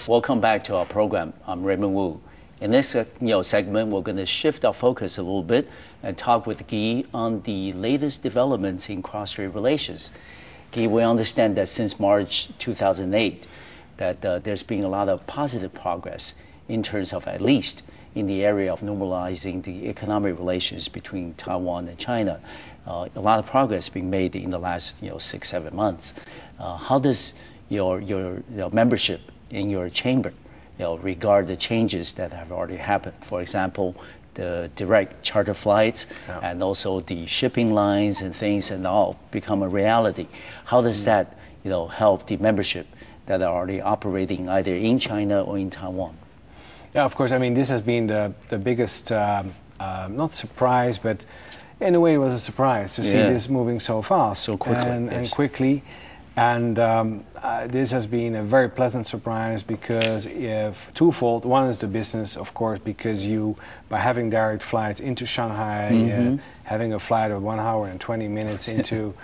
Welcome back to our program. I'm Raymond Wu. In this segment, we're going to shift our focus a little bit and talk with Guy on the latest developments in cross-strait relations. Guy, we understand that since March 2008, that there's been a lot of positive progress in terms of, at least in the area of normalizing the economic relations between Taiwan and China. A lot of progress being made in the last 6-7 months. How does your membership in your chamber regard the changes that have already happened? For example, the direct charter flights and also the shipping lines and things and all become a reality. How does that help the membership that are already operating either in China or in Taiwan? Yeah, of course. I mean, this has been the biggest, not surprise, but in a way it was a surprise to see this moving so fast, so quickly, and quickly. And this has been a very pleasant surprise because twofold. One is the business, of course, because by having direct flights into Shanghai, having a flight of 1 hour and 20 minutes into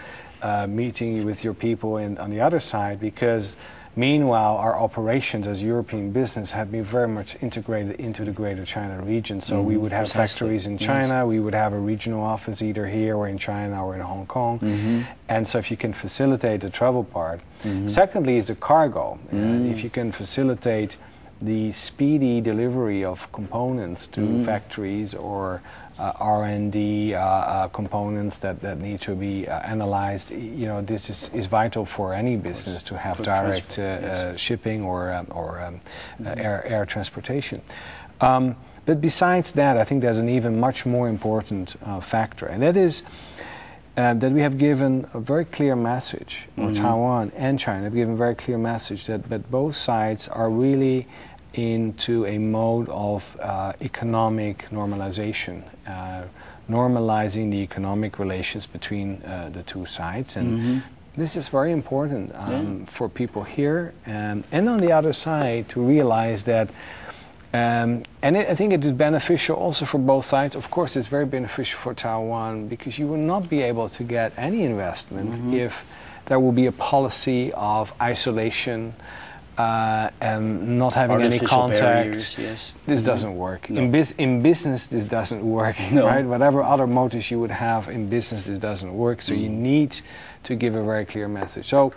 meeting with your people on the other side, because meanwhile, our operations as European business have been very much integrated into the Greater China region. So we would have factories in China, we would have a regional office either here or in China or in Hong Kong. And so if you can facilitate the travel part. Secondly is the cargo. If you can facilitate the speedy delivery of components to factories or R&D components that need to be analyzed. This is vital for any business to have direct shipping or air transportation. But besides that, I think there's an even much more important factor, and that is that we have given a very clear message, or Taiwan and China have given a very clear message that both sides are really into a mode of economic normalization, normalizing the economic relations between the two sides. And this is very important for people here and on the other side to realize that, I think it is beneficial also for both sides. Of course, it's very beneficial for Taiwan because you will not be able to get any investment if there will be a policy of isolation, and not having any contact. This doesn't work. No. In business, this doesn't work, right? Whatever other motives you would have in business, this doesn't work. So you need to give a very clear message. So,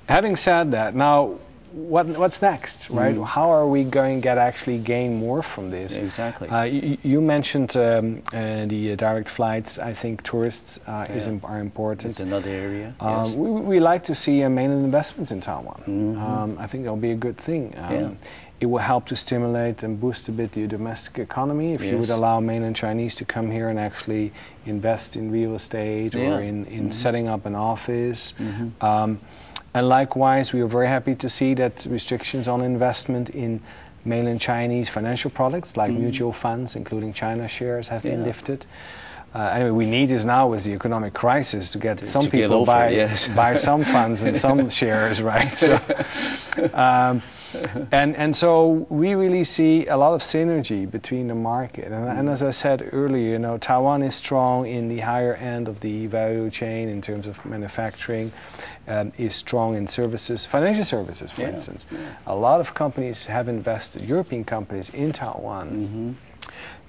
having said that, now what's next, right? How are we going to actually gain more from this? Exactly. You mentioned the direct flights. I think tourists are important. It's another area. We like to see mainland investments in Taiwan. I think that'll be a good thing. It will help to stimulate and boost a bit the domestic economy if you would allow mainland Chinese to come here and actually invest in real estate or in setting up an office. And likewise, we are very happy to see that restrictions on investment in mainland Chinese financial products like mutual funds, including China shares, have been lifted. Anyway, we need this now with the economic crisis to get some people buy some funds and some shares, right? So, and so we really see a lot of synergy between the market. And as I said earlier, Taiwan is strong in the higher end of the value chain in terms of manufacturing, is strong in services, financial services, for instance. A lot of companies have invested, European companies, in Taiwan.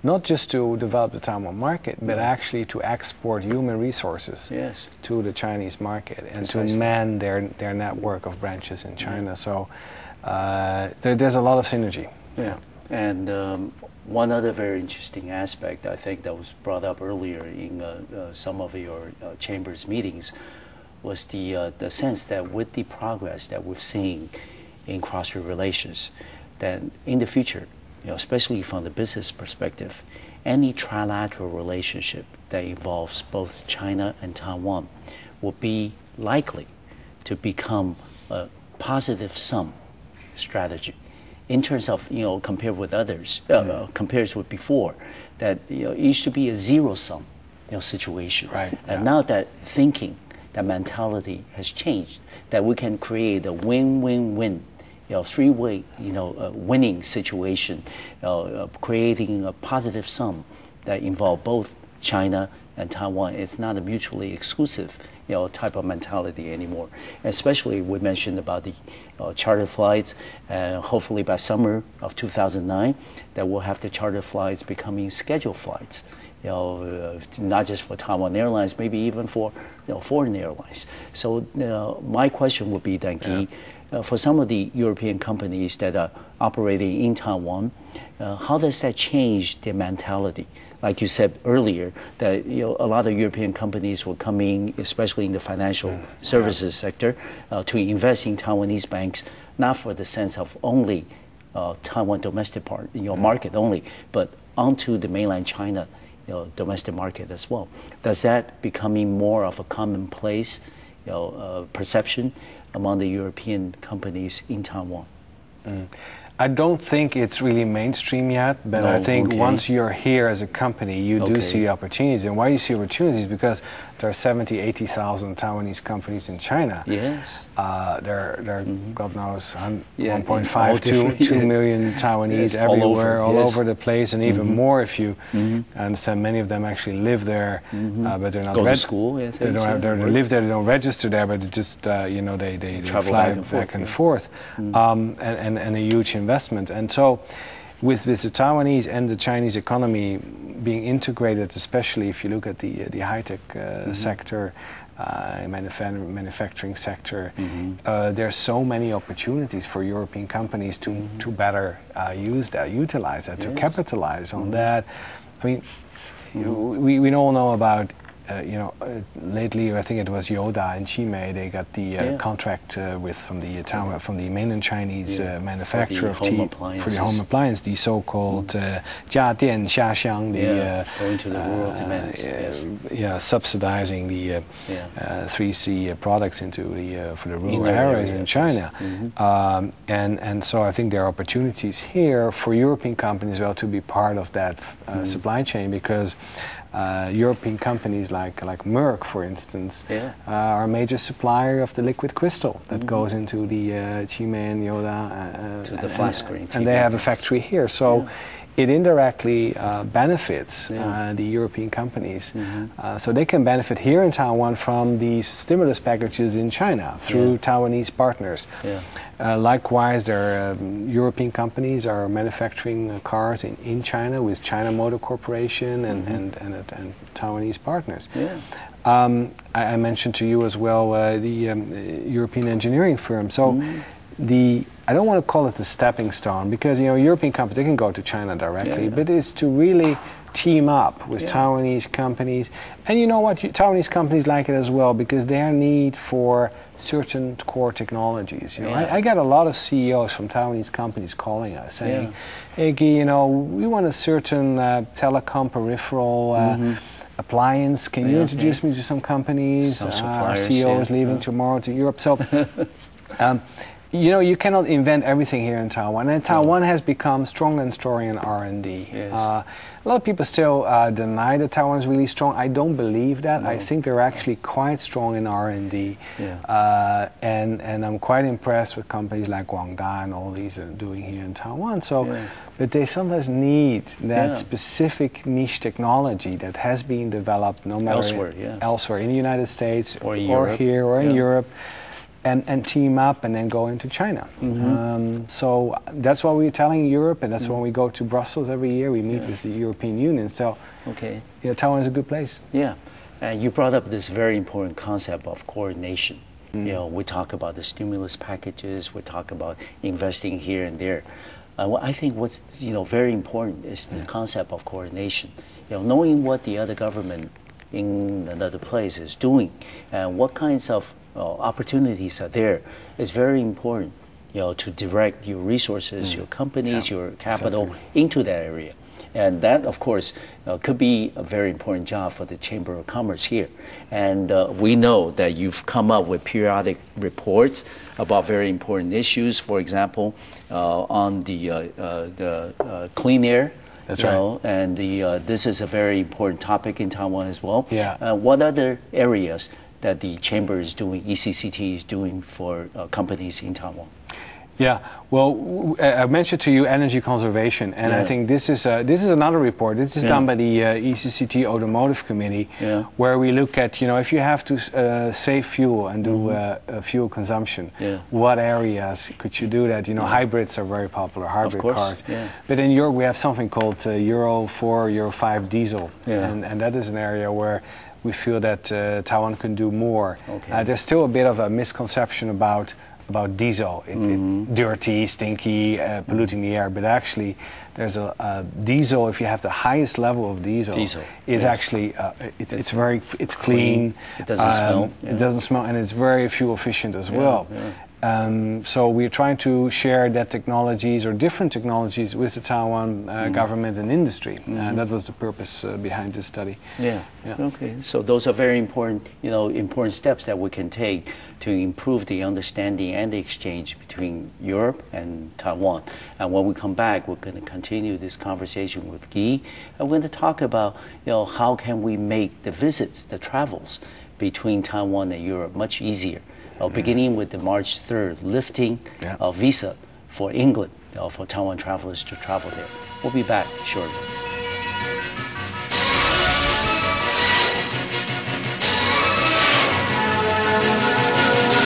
Not just to develop the Taiwan market, but actually to export human resources to the Chinese market and to man their network of branches in China. So there's a lot of synergy. And one other very interesting aspect, I think, that was brought up earlier in some of your chamber's meetings was the sense that with the progress that we've seen in cross-strait relations, that in the future, especially from the business perspective, any trilateral relationship that involves both China and Taiwan will be likely to become a positive sum strategy in terms of, compared with others, compared with before, that it used to be a zero-sum situation. And now that thinking, that mentality has changed, that we can create a win-win-win, three-way, winning situation, creating a positive sum that involve both China and Taiwan. It's not a mutually exclusive, type of mentality anymore. Especially we mentioned about the charter flights, and hopefully by summer of 2009, that we'll have the charter flights becoming scheduled flights. Not just for Taiwan Airlines, maybe even for foreign airlines. So my question would be, Guy, for some of the European companies that are operating in Taiwan, how does that change their mentality? Like you said earlier, that a lot of European companies were coming, especially in the financial services sector, to invest in Taiwanese banks, not for the sense of only Taiwan domestic market only, but onto the mainland China domestic market as well. Does that becoming more of a commonplace perception among the European companies in Taiwan? I don't think it's really mainstream yet, but I think once you're here as a company, you do see opportunities. And why you see opportunities? Because there are 70, 80,000 Taiwanese companies in China. Yes. There are God knows, 1.5 to 2 million Taiwanese everywhere, all over the place, and even more if you understand many of them actually live there, but they're not go to school. They live there, they don't register there, but it just they fly back and forth, and a huge investment. And so with the Taiwanese and the Chinese economy being integrated, especially if you look at the high-tech sector, manufacturing sector, there's so many opportunities for European companies to better utilize that, to capitalize on that. I mean, we all know about lately, I think it was Yoda and Chime, they got the contract from the mainland Chinese manufacturer of tea for the home appliance, the so-called 家电下乡, going to the rural demands. Subsidizing the 3C products into for the rural areas in China. And so I think there are opportunities here for European companies as well to be part of that supply chain, because European companies like Merck, for instance, are a major supplier of the liquid crystal that goes into the Chime and Yoda to the flat screen, and they have a factory here. So it indirectly benefits the European companies. So they can benefit here in Taiwan from these stimulus packages in China through Taiwanese partners. Likewise, there are European companies are manufacturing cars in China with China Motor Corporation and Taiwanese partners. I mentioned to you as well the European engineering firm. So I don't want to call it the stepping stone, because European companies, they can go to China directly, but it's to really team up with Taiwanese companies. And you know what, Taiwanese companies like it as well, because their need for certain core technologies. I get a lot of CEOs from Taiwanese companies calling us saying, hey, Guy, we want a certain telecom peripheral appliance. Can you introduce me to some companies? Our CEO is leaving tomorrow to Europe. So you cannot invent everything here in Taiwan, and Taiwan has become strong and strong in R&D. A lot of people still deny that Taiwan is really strong. I don't believe that. I think they're actually quite strong in R&D, and I'm quite impressed with companies like Guangda and all these are doing here in Taiwan. So, but they sometimes need that specific niche technology that has been developed no matter elsewhere in the United States or here or in Europe. And team up and then go into China. So that's what we're telling Europe, and that's when we go to Brussels every year. We meet with the European Union. So Taiwan is a good place. And you brought up this very important concept of coordination. We talk about the stimulus packages. We talk about investing here and there. I think what's very important is the concept of coordination. Knowing what the other government in another place is doing and what kinds of opportunities are there is very important, to direct your resources, your companies, your capital into that area. And that, of course, could be a very important job for the Chamber of Commerce here. And we know that you've come up with periodic reports about very important issues, for example, on the clean air. That's right. And this is a very important topic in Taiwan as well. What other areas that the Chamber is doing, ECCT is doing for companies in Taiwan? Yeah, well, I mentioned to you energy conservation, and I think this is another report. This is done by the ECCT Automotive Committee, where we look at, if you have to save fuel and do fuel consumption, what areas could you do that? Hybrids are very popular, hybrid cars. But in Europe, we have something called Euro 4, Euro 5 diesel, and that is an area where we feel that Taiwan can do more. There's still a bit of a misconception about diesel. It's dirty, stinky, polluting the air, but actually there's a diesel, if you have the highest level of diesel is actually it's clean, it doesn't smell, it doesn't smell, and it's very fuel efficient as well. So we're trying to share that technologies or different technologies with the Taiwan government and industry. That was the purpose behind this study. Okay, so those are very important, important steps that we can take to improve the understanding and the exchange between Europe and Taiwan. And when we come back, we're going to continue this conversation with Guy, and we're going to talk about, how can we make the visits, the travels between Taiwan and Europe much easier. Beginning with the March 3rd, lifting visa for England, for Taiwan travelers to travel there. We'll be back shortly.